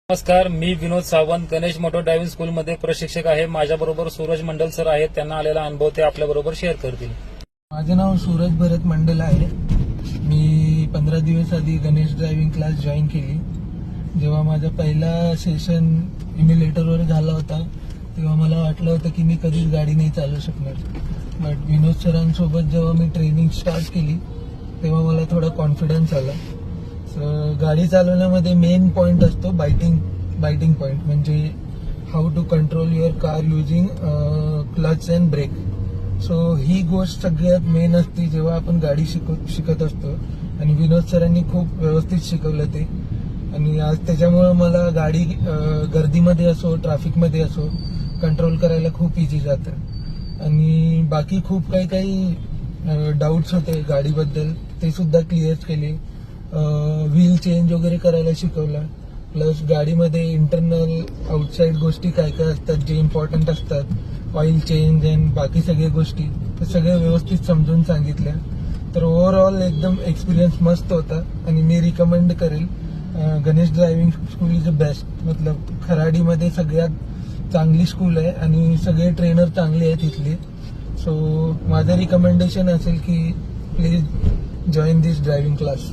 नमस्कार, मी विनोद Sawant, Ganesh motor driving स्कूलमध्ये प्रशिक्षक आहे. माझ्याबरोबर सूरज मंडल सर आहेत. त्यांना आलेला अनुभव ते आपल्याबरोबर शेअर करतील. माझे नाव सूरज भरत मंडल आहे. मी 15 दिवस आधी गणेश ड्रायव्हिंग क्लास जॉईन केली. जेव्हा माझा पहिला सेशन इम्युलेटरवर झाला होता तेव्हा मला वाटलं होतं की मी कधीच गाडी नाही चालवू शकणार. बट विनोद सरांसोबत जेव्हा मी ट्रेनिंग स्टार्ट केली तेव्हा मला थोडा कॉन्फिडन्स आला. गाडी चालवण्यामध्ये मेन पॉइंट असतो बायटिंग पॉइंट, म्हणजे how to control your car using clutch and brake. So ही गोष्ट सगळ्यात मेन असते जेव्हा आपण गाडी शिकत असतो. आणि विनोद सरांनी खूप व्यवस्थित शिकवलं ते. आणि आज त्याच्यामुळं मला गाडी गर्दीमध्ये असो ट्रॅफिकमध्ये असो कंट्रोल करायला खूप इझी जातं. आणि बाकी खूप काही डाऊट्स होते गाडीबद्दल, ते सुद्धा क्लिअर केले. व्हील चेंज वगैरे करायला शिकवला. प्लस गाडीमध्ये इंटरनल आउटसाइड गोष्टी काय काय असतात जे इम्पॉर्टंट असतात, ऑइल चेंज अँड बाकी सगळ्या गोष्टी ते सगळ्या व्यवस्थित समजून सांगितल्या. तर ओव्हरऑल एकदम एक्सपिरियन्स मस्त होता आणि मी रिकमेंड करेल. Ganesh driving school is the best. मतलब खराडीमध्ये सगळ्यात चांगली स्कूल आहे आणि सगळे ट्रेनर चांगले आहेत इथले. सो माझं रिकमेंडेशन असेल की please join this driving class.